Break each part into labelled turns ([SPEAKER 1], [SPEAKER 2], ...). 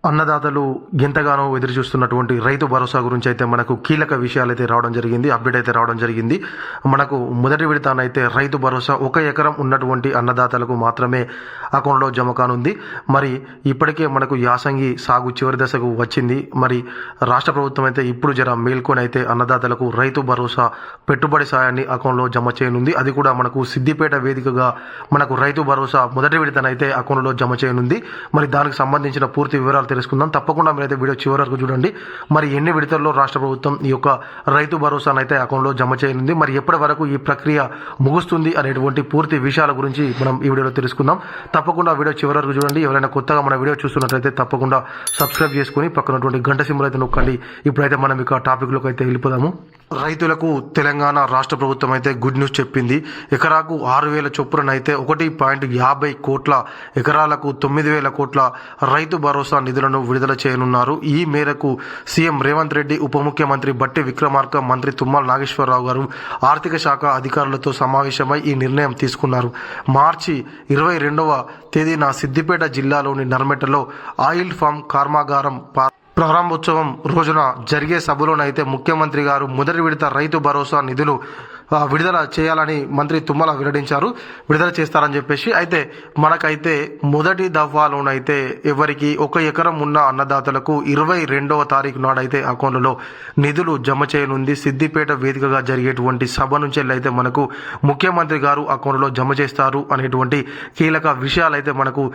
[SPEAKER 1] అన్నదాతలు ఎంతగానో ఎదురు చూస్తున్నటువంటి రైతు భరోసా గురించి అయితే మనకు కీలక విషయాలు అయితే రావడం జరిగింది, అప్డేట్ అయితే రావడం జరిగింది. మనకు మొదటి విడతనైతే రైతు భరోసా 1 ఎకరం ఉన్నటువంటి అన్నదాతలకు మాత్రమే అకౌంట్లో జమ కానుంది. మరి ఇప్పటికే మనకు యాసంగి సాగు చివరి దశకు వచ్చింది. మరి రాష్ట్ర ప్రభుత్వం అయితే ఇప్పుడు జర మేల్కొని అయితే అన్నదాతలకు రైతు భరోసా పెట్టుబడి సాయాన్ని అకౌంట్లో జమ చేయనుంది. అది కూడా మనకు సిద్దిపేట వేదికగా మనకు రైతు భరోసా మొదటి విడతనైతే అకౌంట్లో జమ చేయనుంది. మరి దానికి సంబంధించిన పూర్తి వివరాలు తెలుసుకుందాం. తప్పకుండా మీరైతే వీడియో చివరి వరకు చూడండి. మరి ఎన్ని విడతల్లో రాష్ట్ర ప్రభుత్వం ఈ యొక్క రైతు భరోసాను అయితే అకౌంట్లో జమ చేయనుంది, మరి ఎప్పటి వరకు ఈ ప్రక్రియ ముగుస్తుంది అనేటువంటి పూర్తి విషయాల గురించి మనం ఈ వీడియోలో తెలుసుకుందాం. తప్పకుండా వీడియో చివరి వరకు చూడండి. ఎవరైనా కొత్తగా మన వీడియో చూస్తున్నట్లయితే తప్పకుండా సబ్స్క్రైబ్ చేసుకుని పక్కనటువంటి గంట సింబల్ అయితే నొక్కండి. ఇప్పుడైతే మనం ఇక టాపిక్లోకి అయితే వెళ్ళిపోదాము. రైతులకు తెలంగాణ రాష్ట్ర ప్రభుత్వం అయితే గుడ్ న్యూస్ చెప్పింది. ఎకరాకు 6,000 చొప్పునైతే 1.50 కోట్ల ఎకరాలకు 9,000 కోట్ల రైతు భరోసా నిధులను విడుదల చేయనున్నారు. ఈ మేరకు సీఎం రేవంత్ రెడ్డి, ఉప ముఖ్యమంత్రి బట్టి విక్రమార్క, మంత్రి తుమ్మల నాగేశ్వరరావు గారు ఆర్థిక శాఖ అధికారులతో సమావేశమై ఈ నిర్ణయం తీసుకున్నారు. మార్చి 22వ తేదీన సిద్దిపేట జిల్లాలోని నర్మెటలో ఆయిల్ ఫామ్ కర్మాగారం ప్రారంభోత్సవం రోజున జరిగే సభలోనైతే ముఖ్యమంత్రి గారు మొదటి విడత రైతు భరోసా నిధులు విడుదల చేయాలని మంత్రి తుమ్మల వెల్లడించారు. విడుదల చేస్తారని చెప్పేసి అయితే మనకైతే మొదటి దఫాలోనైతే ఎవరికి 1 ఎకరం ఉన్న అన్నదాతలకు 22వ తారీఖు నాడైతే అకౌంట్లలో నిధులు జమ చేయనుంది. సిద్దిపేట వేదికగా జరిగేటువంటి సభ నుంచి అయితే మనకు ముఖ్యమంత్రి గారు అకౌంట్లో జమ చేస్తారు అనేటువంటి కీలక విషయాలు అయితే మనకు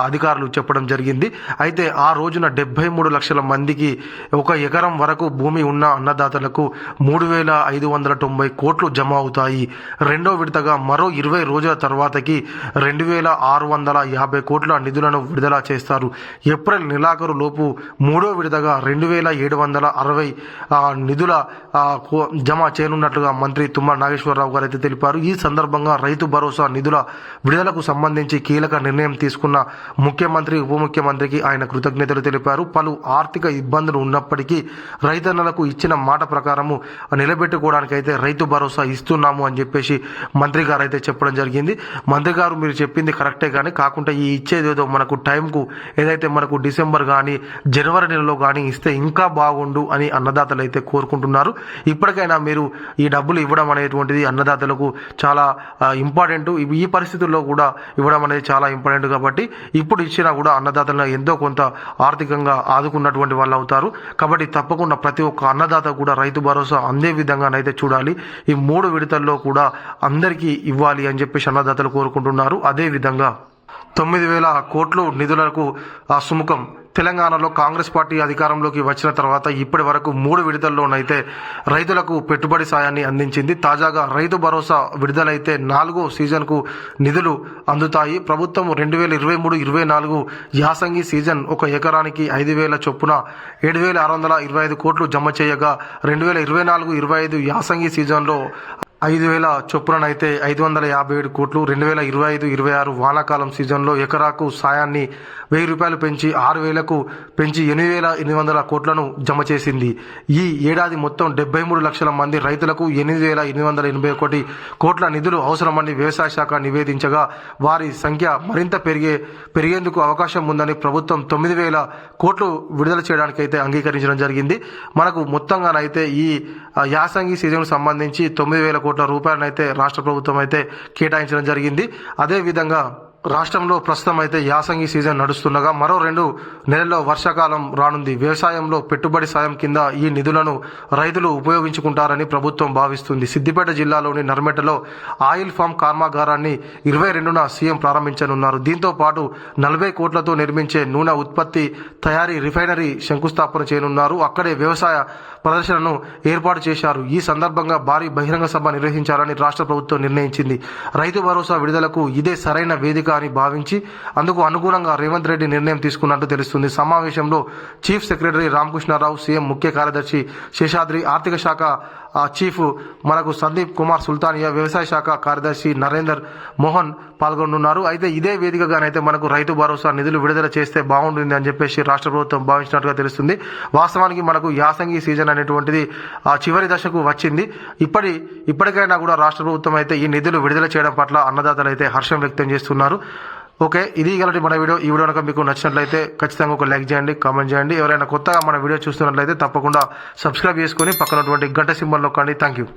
[SPEAKER 1] అధికారులు చెప్పడం జరిగింది. అయితే ఆ రోజున 73 లక్షల మందికి 1 ఎకరం వరకు భూమి ఉన్న అన్నదాతలకు 3,590 కోట్లు జమ అవుతాయి. రెండో విడతగా మరో 20 రోజుల తర్వాతకి 2,650 కోట్ల నిధులను విడుదల చేస్తారు. ఏప్రిల్ నెలాఖరు లోపు మూడో విడతగా 2,760 నిధుల జమ చేయనున్నట్లుగా మంత్రి తుమ్మల నాగేశ్వరరావు గారు అయితే తెలిపారు. ఈ సందర్భంగా రైతు భరోసా నిధుల విడుదలకు సంబంధించి కీలక నిర్ణయం తీసుకున్న ముఖ్యమంత్రి, ఉప ముఖ్యమంత్రికి ఆయన కృతజ్ఞతలు తెలిపారు. పలు ఆర్థిక ఇబ్బందులు ఉన్నప్పటికీ రైతన్నలకు ఇచ్చిన మాట ప్రకారము నిలబెట్టుకోవడానికి అయితే రైతు భరోసా ఇస్తున్నాము అని చెప్పేసి మంత్రి గారు అయితే చెప్పడం జరిగింది. మంత్రి గారు మీరు చెప్పింది కరెక్టే, కానీ కాకుండా ఈ ఇచ్చేదేదో మనకు టైంకు ఏదైతే మనకు డిసెంబర్ కానీ జనవరి నెలలో కానీ ఇస్తే ఇంకా బాగుండు అని అన్నదాతలు అయితే కోరుకుంటున్నారు. ఇప్పటికైనా మీరు ఈ డబ్బులు ఇవ్వడం అనేటువంటిది అన్నదాతలకు చాలా ఇంపార్టెంట్. ఈ పరిస్థితుల్లో కూడా ఇవ్వడం అనేది చాలా ఇంపార్టెంట్ కాబట్టి ఇప్పుడు ఇచ్చినా కూడా అన్నదాతలను ఎంతో కొంత ఆర్థికంగా ఆదుకున్నటువంటి వాళ్ళు అవుతారు. కాబట్టి తప్పకుండా ప్రతి ఒక్క అన్నదాత కూడా రైతు భరోసా అందే విధంగానైతే చూడాలి. ఈ 3 విడతల్లో కూడా అందరికీ ఇవ్వాలి అని చెప్పేసి అన్నదాతలు కోరుకుంటున్నారు. అదేవిధంగా 9,000 కోట్లు నిధులకు సుముఖం. తెలంగాణలో కాంగ్రెస్ పార్టీ అధికారంలోకి వచ్చిన తర్వాత ఇప్పటి వరకు 3 విడతల్లోనైతే రైతులకు పెట్టుబడి సాయాన్ని అందించింది. తాజాగా రైతు భరోసా విడుదలైతే 4వ సీజన్కు నిధులు అందుతాయి. ప్రభుత్వం 2023-24 యాసంగి సీజన్ 1 ఎకరానికి 5,000 చొప్పున 7,625 కోట్లు జమ చేయగా 2024-25 యాసంగి సీజన్లో 5,000 చొప్పునైతే 557 కోట్లు, 2025-26 వానాకాలం సీజన్లో ఎకరాకు సాయాన్ని 1,000 రూపాయలు పెంచి 6,000కు పెంచి 8,800 కోట్లను జమ చేసింది. ఈ ఏడాది మొత్తం 73 లక్షల మంది రైతులకు 8,881 కోట్ల నిధులు అవసరమని వ్యవసాయ శాఖ నివేదించగా వారి సంఖ్య మరింత పెరిగేందుకు అవకాశం ఉందని ప్రభుత్వం 9,000 కోట్లు విడుదల చేయడానికి అయితే అంగీకరించడం జరిగింది. మనకు మొత్తంగానైతే ఈ యాసంగి సీజన్కు సంబంధించి 9,000 కోట్ల రూపాయలనైతే రాష్ట్ర ప్రభుత్వం అయితే కేటాయించడం జరిగింది. అదేవిధంగా రాష్ట్రంలో ప్రస్తుతం అయితే యాసంగి సీజన్ నడుస్తుండగా మరో 2 నెలల్లో వర్షాకాలం రానుంది. వ్యవసాయంలో పెట్టుబడి సాయం కింద ఈ నిధులను రైతులు ఉపయోగించుకుంటారని ప్రభుత్వం భావిస్తుంది. సిద్దిపేట జిల్లాలోని నర్మెటలో ఆయిల్ ఫామ్ కర్మాగారాన్ని 22న సీఎం ప్రారంభించనున్నారు. దీంతో పాటు 40 కోట్లతో నిర్మించే నూనె ఉత్పత్తి తయారీ రిఫైనరీ శంకుస్థాపన చేయనున్నారు. అక్కడే వ్యవసాయ ప్రదర్శనను ఏర్పాటు చేశారు. ఈ సందర్భంగా భారీ బహిరంగ సభ నిర్వహించాలని రాష్ట్ర ప్రభుత్వం నిర్ణయించింది. రైతు భరోసా విడుదలకు ఇదే సరైన వేదిక అని భావించి అందుకు అనుగుణంగా రేవంత్ రెడ్డి నిర్ణయం తీసుకున్నట్టు తెలుస్తుంది. సమావేశంలో చీఫ్ సెక్రటరీ రామకృష్ణారావు, సీఎం ముఖ్య కార్యదర్శి శేషాద్రి, ఆర్థిక శాఖ చీఫ్ మనకు సందీప్ కుమార్ సుల్తానియా, వ్యవసాయ శాఖ కార్యదర్శి నరేందర్ మోహన్ పాల్గొనున్నారు. అయితే ఇదే వేదికగానైతే మనకు రైతు భరోసా నిధులు విడుదల చేస్తే బాగుంటుంది అని చెప్పేసి రాష్ట్ర ప్రభుత్వం భావించినట్టుగా తెలుస్తుంది. వాస్తవానికి మనకు యాసంగి సీజన్ అనేటువంటిది చివరి దశకు వచ్చింది. ఇప్పటికైనా కూడా రాష్ట్ర ప్రభుత్వం అయితే ఈ నిధులు విడుదల చేయడం పట్ల అన్నదాతలు అయితే హర్షం వ్యక్తం చేస్తున్నారు. ఓకే, ఇది ఇలాంటి మన వీడియో. ఈ వీడియో కనుక మీకు నచ్చినట్లయితే ఖచ్చితంగా ఒక లైక్ చేయండి, కామెంట్ చేయండి. ఎవరైనా కొత్తగా మన వీడియో చూస్తున్నట్లయితే తప్పకుండా సబ్స్క్రైబ్ చేసుకొని పక్కనటువంటి గంట సింబల్ నొక్కండి. Thank you.